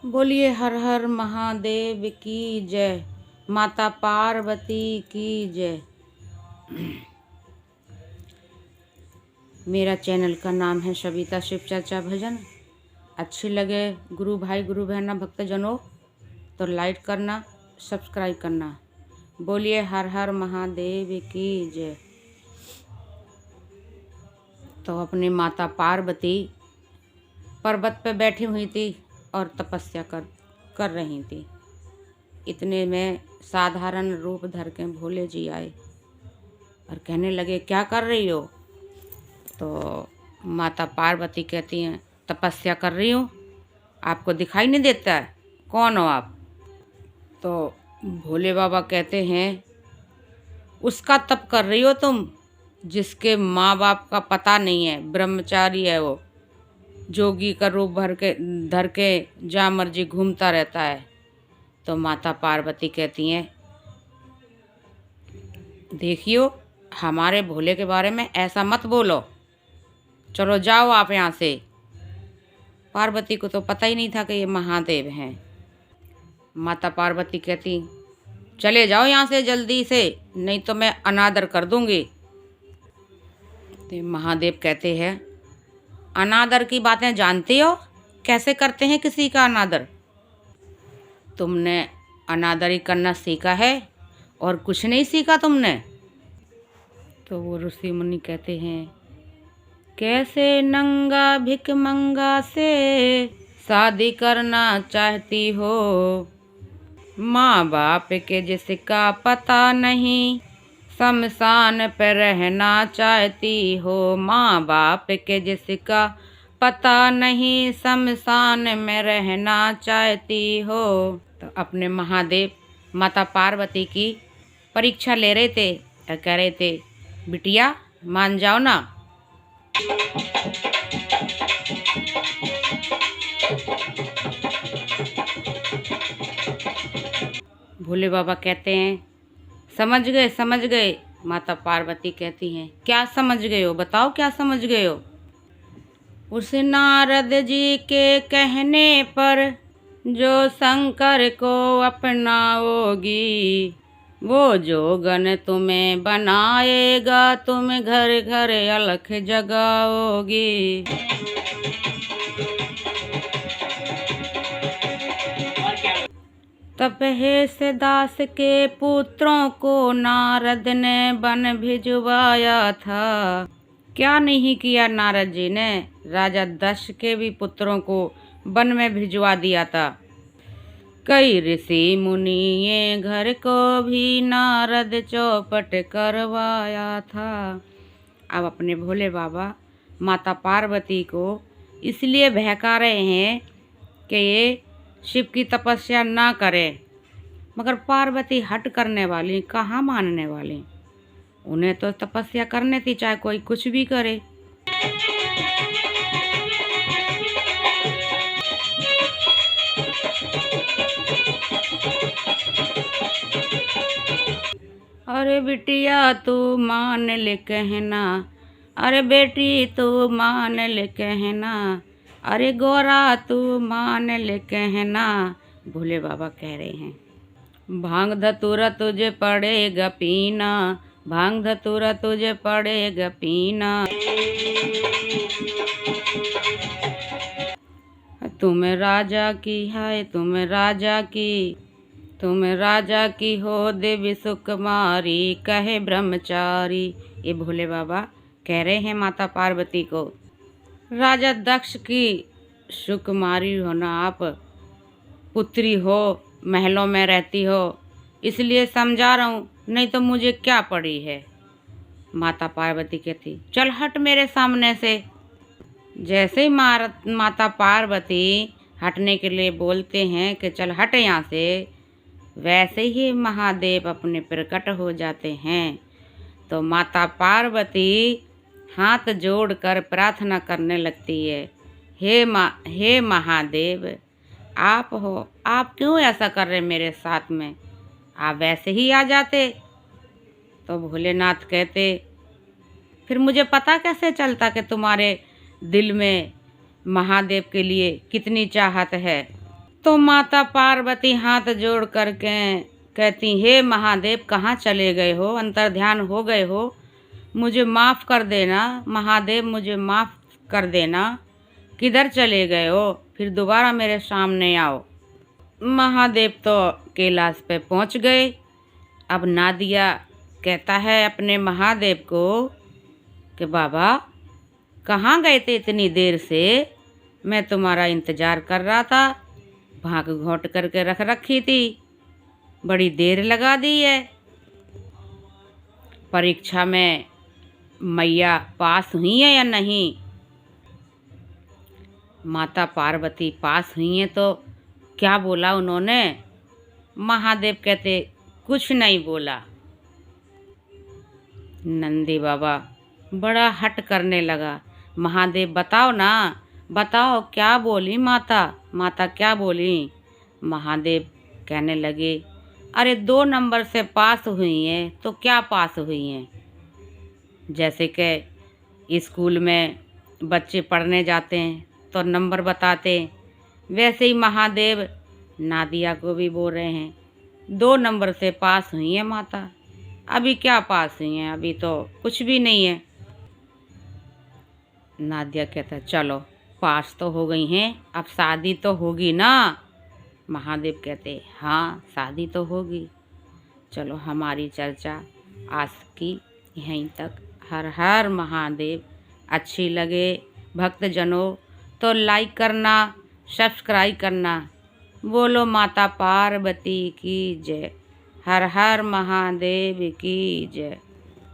बोलिए हर हर महादेव की जय, माता पार्वती की जय। मेरा चैनल का नाम है सविता शिव चर्चा भजन। अच्छी लगे गुरु भाई गुरु बहना भक्तजनों तो लाइक करना, सब्सक्राइब करना। बोलिए हर हर महादेव की जय। तो अपनी माता पार्वती पर्वत पे बैठी हुई थी और तपस्या कर रही थी। इतने में साधारण रूप धर के भोले जी आए और कहने लगे क्या कर रही हो। तो माता पार्वती कहती हैं तपस्या कर रही हूँ, आपको दिखाई नहीं देता है, कौन हो आप। तो भोले बाबा कहते हैं उसका तप कर रही हो तुम जिसके माँ बाप का पता नहीं है, ब्रह्मचारी है वो, जोगी का रूप धर के जहाँ मर्जी घूमता रहता है। तो माता पार्वती कहती हैं देखियो हमारे भोले के बारे में ऐसा मत बोलो, चलो जाओ आप यहाँ से। पार्वती को तो पता ही नहीं था कि ये महादेव हैं। माता पार्वती कहती चले जाओ यहाँ से जल्दी से, नहीं तो मैं अनादर कर दूंगी। तो महादेव कहते हैं अनादर की बातें जानते हो, कैसे करते हैं किसी का अनादर। तुमने अनादर ही करना सीखा है और कुछ नहीं सीखा तुमने। तो वो ऋषि मुनि कहते हैं कैसे नंगा भिक मंगा से शादी करना चाहती हो, माँ बाप के जिसका पता नहीं शमशान पे रहना चाहती हो, माँ बाप के जिसका पता नहीं शमशान में रहना चाहती हो। तो अपने महादेव माता पार्वती की परीक्षा ले रहे थे और कह रहे थे बिटिया मान जाओ ना। भोले बाबा कहते हैं समझ गए समझ गए। माता पार्वती कहती हैं क्या समझ गए हो, बताओ क्या समझ गए हो। उस नारद जी के कहने पर जो शंकर को अपनाओगी, वो जोगन तुम्हें बनाएगा, तुम घर घर अलख जगाओगी। तपहेश दास के पुत्रों को नारद ने वन भिजवाया था। क्या नहीं किया नारद जी ने, राजा दक्ष के भी पुत्रों को वन में भिजवा दिया था। कई ऋषि मुनि ये घर को भी नारद चौपट करवाया था। अब अपने भोले बाबा माता पार्वती को इसलिए बहका रहे हैं कि ये शिव की तपस्या ना करें, मगर पार्वती हट करने वाली, कहाँ मानने वाली। उन्हें तो तपस्या करने थी चाहे कोई कुछ भी करे। अरे बिटिया तू मान ले कहना, अरे बेटी तू मान ले कहना, अरे गोरा तू मान ले कहना। भोले बाबा कह रहे हैं भांग धतूरा तुझे पड़ेगा पीना, भांग धतूरा तुझे पड़ेगा पीना। तुम राजा की है, तुम राजा की, तुम राजा की हो देवी सुकुमारी, कहे ब्रह्मचारी। ये भोले बाबा कह रहे हैं माता पार्वती को राजा दक्ष की सुकुमारी हो ना, आप पुत्री हो, महलों में रहती हो, इसलिए समझा रहा हूँ, नहीं तो मुझे क्या पड़ी है। माता पार्वती कहती चल हट मेरे सामने से। जैसे ही माता पार्वती हटने के लिए बोलते हैं कि चल हट यहाँ से, वैसे ही महादेव अपने प्रकट हो जाते हैं। तो माता पार्वती हाथ जोड़कर प्रार्थना करने लगती है हे महादेव आप हो, आप क्यों ऐसा कर रहे मेरे साथ में, आप वैसे ही आ जाते। तो भोलेनाथ कहते फिर मुझे पता कैसे चलता कि तुम्हारे दिल में महादेव के लिए कितनी चाहत है। तो माता पार्वती हाथ जोड़ करके कहती, हे महादेव, कहाँ चले गए हो? अंतर्ध्यान हो गए हो? मुझे माफ़ कर देना महादेव, मुझे माफ़ कर देना। किधर चले गए हो? फिर दोबारा मेरे सामने आओ। महादेव तो कैलाश पे पहुंच गए। अब नादिया कहता है अपने महादेव को कि बाबा, कहाँ गए थे इतनी देर से? मैं तुम्हारा इंतज़ार कर रहा था, भाग घोंट करके रख रखी थी, बड़ी देर लगा दी है। परीक्षा में मैया पास हुई है या नहीं? माता पार्वती पास हुई हैं तो क्या बोला उन्होंने? महादेव कहते, कुछ नहीं बोला। नंदी बाबा बड़ा हट करने लगा। महादेव, बताओ ना, बताओ क्या बोली माता? माता क्या बोली? महादेव कहने लगे, अरे 2 नंबर से पास हुई हैं तो क्या पास हुई हैं? जैसे कि स्कूल में बच्चे पढ़ने जाते हैं तो नंबर बताते, वैसे ही महादेव नादिया को भी बोल रहे हैं, 2 नंबर से पास हुई हैं माता। अभी क्या पास हुई हैं? अभी तो कुछ भी नहीं है। नादिया कहता, चलो पास तो हो गई हैं, अब शादी तो होगी ना? महादेव कहते, हाँ शादी तो होगी। चलो हमारी चर्चा आज की यहीं तक। हर हर महादेव। अच्छी लगे भक्तजनों तो लाइक करना, सब्सक्राइब करना। बोलो माता पार्वती की जय। हर हर महादेव की जय।